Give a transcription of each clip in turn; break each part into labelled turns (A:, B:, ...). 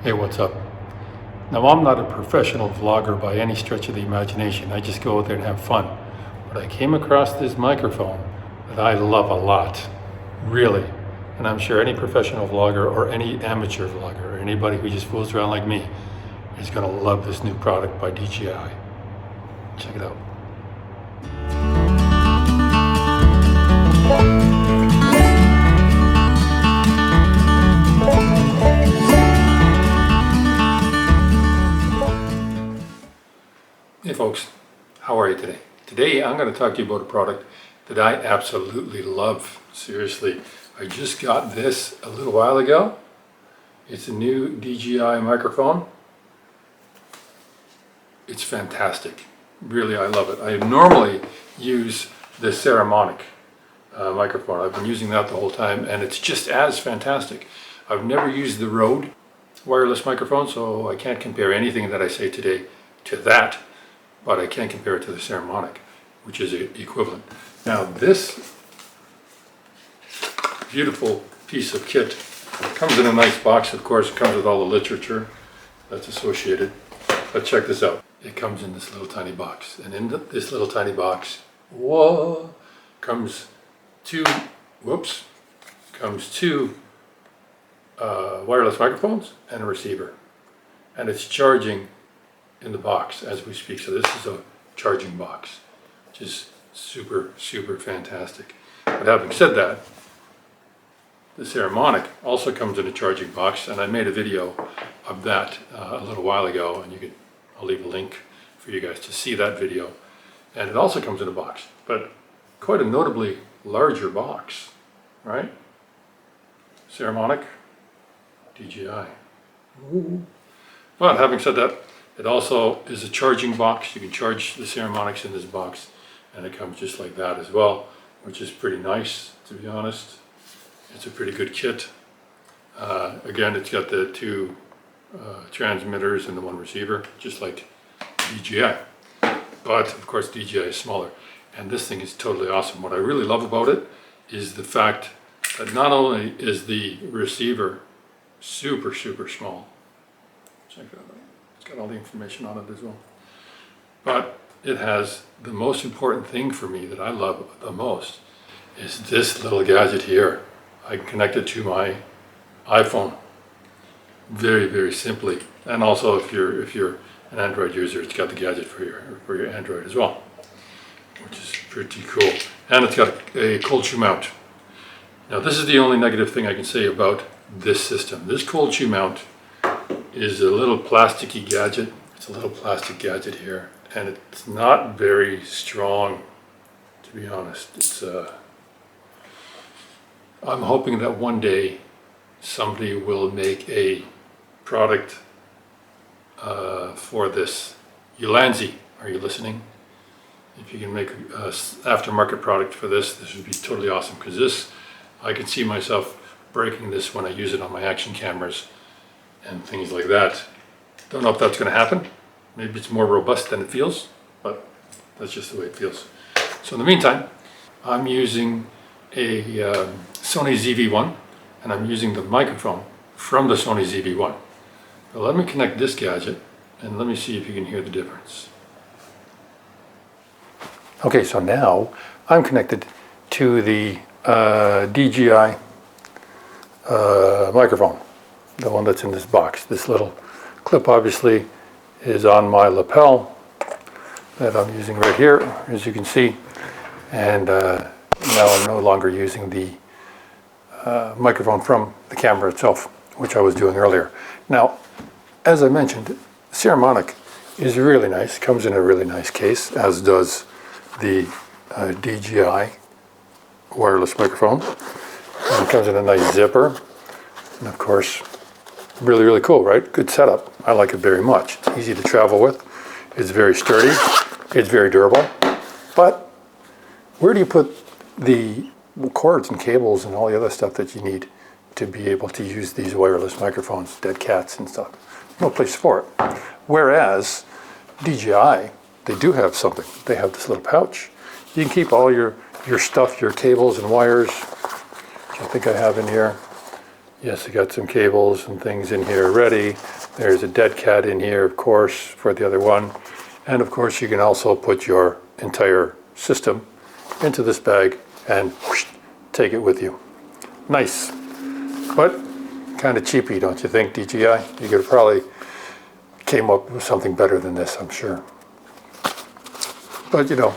A: Hey, what's up? Now, I'm not a professional vlogger by any stretch of the imagination. I just go out there and have fun. But I came across this microphone that I love a lot, really. And I'm sure any professional vlogger or any amateur vlogger or anybody who just fools around like me is going to love this new product by DJI. Check it out. Hey folks, how are you today? Today I'm going to talk to you about a product that I absolutely love. Seriously, I just got this a little while ago. It's a new DJI microphone. It's fantastic. Really, I love it. I normally use the Saramonic microphone. I've been using that the whole time and it's just as fantastic. I've never used the Rode wireless microphone, so I can't compare anything that I say today to that. But I can compare it to the Saramonic, which is equivalent. Now this beautiful piece of kit comes in a nice box, of course. It comes with all the literature that's associated. But check this out. It comes in this little tiny box. And in this little tiny box, whoa, comes two wireless microphones and a receiver. And it's charging in the box as we speak. So this is a charging box, which is super fantastic. But having said that, the Saramonic also comes in a charging box, and I made a video of that a little while ago, and I'll leave a link for you guys to see that video. And it also comes in a box, but quite a notably larger box, right? Saramonic, DJI. Ooh. But having said that, it also is a charging box. You can charge the Saramonics in this box, and it comes just like that as well, which is pretty nice, to be honest. It's a pretty good kit. Again, it's got the two transmitters and the one receiver, just like DJI. But of course, DJI is smaller, and this thing is totally awesome. What I really love about it is the fact that not only is the receiver super small. Check that out. It's got all the information on it as well. But it has the most important thing for me that I love the most is this little gadget here. I can connect it to my iPhone very simply. And also if you're an Android user, it's got the gadget for your Android as well, which is pretty cool. And it's got a cold shoe mount. Now this is the only negative thing I can say about this system. This cold shoe mount is a little plasticky gadget. It's a little plastic gadget here, and it's not very strong, to be honest. It's I'm hoping that one day somebody will make a product for this. Ulanzi, are you listening? If you can make an aftermarket product for this would be totally awesome, because this, I can see myself breaking this when I use it on my action cameras and things like that. Don't know if that's going to happen. Maybe it's more robust than it feels, but that's just the way it feels. So in the meantime, I'm using a Sony ZV-1, and I'm using the microphone from the Sony ZV-1. Now let me connect this gadget, and let me see if you can hear the difference. Okay, so now I'm connected to the DJI microphone. The one that's in this box. This little clip obviously is on my lapel that I'm using right here, as you can see. And now I'm no longer using the microphone from the camera itself, which I was doing earlier. Now, as I mentioned, Saramonic is really nice. It comes in a really nice case, as does the DJI wireless microphone. And it comes in a nice zipper. And of course, really cool, right? Good setup. I like it very much. It's easy to travel with. It's very sturdy. It's very durable. But where do you put the cords and cables and all the other stuff that you need to be able to use these wireless microphones, dead cats and stuff? No place for it. Whereas DJI, they do have something. They have this little pouch. You can keep all your stuff, your cables and wires, which I think I have in here. Yes, I got some cables and things in here ready. There's a dead cat in here, of course, for the other one. And of course, you can also put your entire system into this bag and whoosh, take it with you. Nice, but kind of cheapy, don't you think, DJI? You could have probably came up with something better than this, I'm sure. But you know,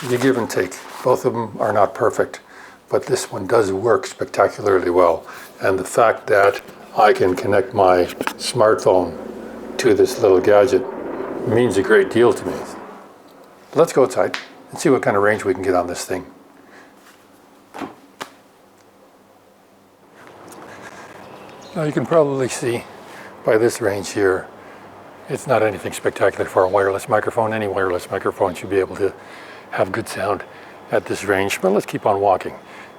A: you give and take. Both of them are not perfect, but this one does work spectacularly well. And the fact that I can connect my smartphone to this little gadget means a great deal to me. Let's go outside and see what kind of range we can get on this thing. Now you can probably see by this range here, it's not anything spectacular for a wireless microphone. Any wireless microphone should be able to have good sound at this range, but let's keep on walking.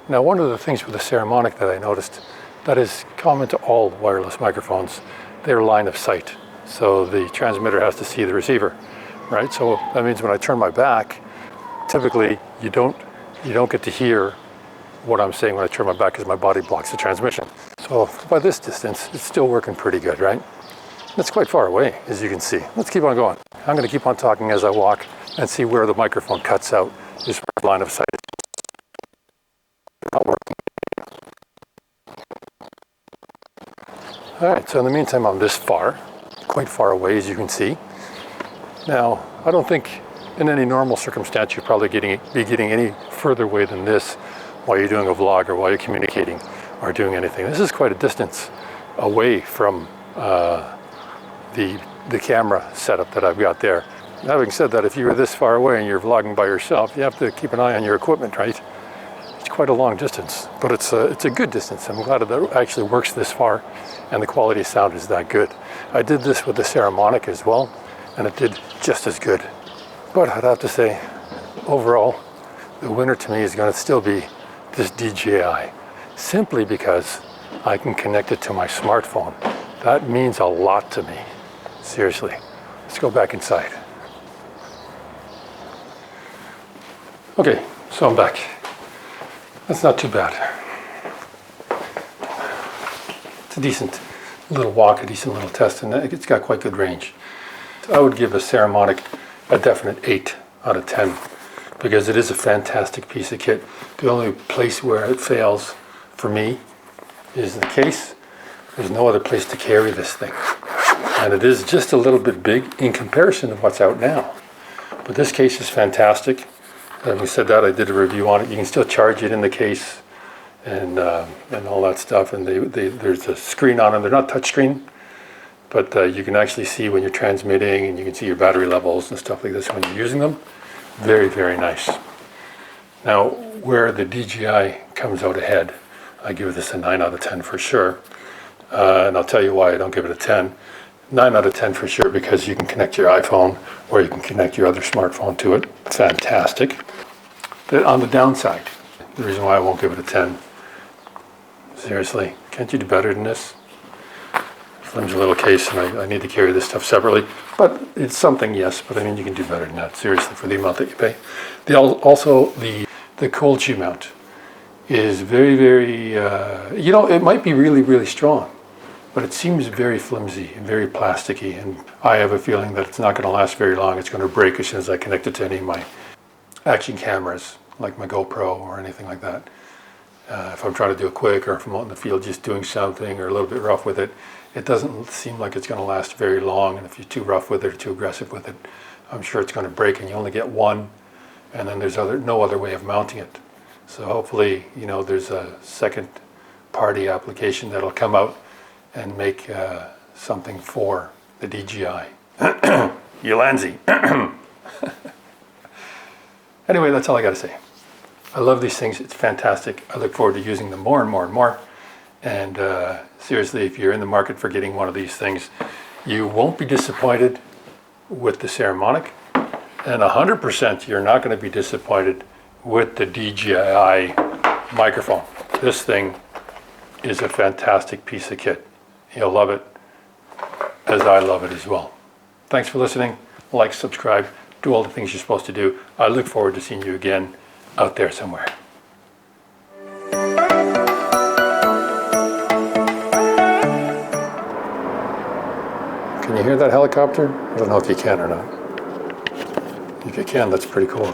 A: Now, one of the things with the Saramonic that I noticed that is common to all wireless microphones, they're line of sight. So the transmitter has to see the receiver, right? So that means when I turn my back, typically you don't get to hear what I'm saying when I turn my back because my body blocks the transmission. So by this distance, it's still working pretty good, right? That's quite far away, as you can see. Let's keep on going. I'm going to keep on talking as I walk and see where the microphone cuts out this line of sight. Not working. All right, so in the meantime, I'm this far, quite far away, as you can see. Now, I don't think in any normal circumstance you're probably be getting any further away than this while you're doing a vlog or while you're communicating or doing anything. This is quite a distance away from the camera setup that I've got there. Having said that, if you were this far away and you're vlogging by yourself, you have to keep an eye on your equipment, right? It's quite a long distance, but it's a good distance. I'm glad that it actually works this far and the quality of sound is that good. I did this with the Saramonic as well, and it did just as good. But I'd have to say, overall, the winner to me is going to still be this DJI, simply because I can connect it to my smartphone. That means a lot to me. Seriously. Let's go back inside. Okay, so I'm back. That's not too bad. It's a decent little walk, a decent little test, and it's got quite good range. I would give a Saramonic a definite 8 out of 10 because it is a fantastic piece of kit. The only place where it fails for me is the case. There's no other place to carry this thing. And it is just a little bit big in comparison to what's out now. But this case is fantastic. Having said that, I did a review on it. You can still charge it in the case and all that stuff. And there's a screen on them. They're not touchscreen, but you can actually see when you're transmitting, and you can see your battery levels and stuff like this when you're using them. Very, very nice. Now, where the DJI comes out ahead, I give this a 9 out of 10 for sure. And I'll tell you why I don't give it a 10. 9 out of 10 for sure, because you can connect your iPhone or you can connect your other smartphone to it. Fantastic. But on the downside, the reason why I won't give it a 10, seriously, can't you do better than this? Flimsy little case, and I need to carry this stuff separately. But it's something, yes, but I mean, you can do better than that, seriously, for the amount that you pay. Also, the cold shoe mount is very, very, it might be really, really strong, but it seems very flimsy and very plasticky, and I have a feeling that it's not going to last very long. It's going to break as soon as I connect it to any of my action cameras, like my GoPro or anything like that. If I'm trying to do it quick, or if I'm out in the field just doing something or a little bit rough with it, it doesn't seem like it's going to last very long, and if you're too rough with it or too aggressive with it, I'm sure it's going to break, and you only get one, and then there's no other way of mounting it. So hopefully, there's a second party application that'll come out and make something for the DJI. Ulanzi. Anyway, that's all I got to say. I love these things. It's fantastic. I look forward to using them more and more and more. And seriously, if you're in the market for getting one of these things, you won't be disappointed with the Saramonic. And 100% you're not going to be disappointed with the DJI microphone. This thing is a fantastic piece of kit. You'll love it as I love it as well. Thanks for listening. Like, subscribe, do all the things you're supposed to do. I look forward to seeing you again out there somewhere. Can you hear that helicopter? I don't know if you can or not. If you can, that's pretty cool.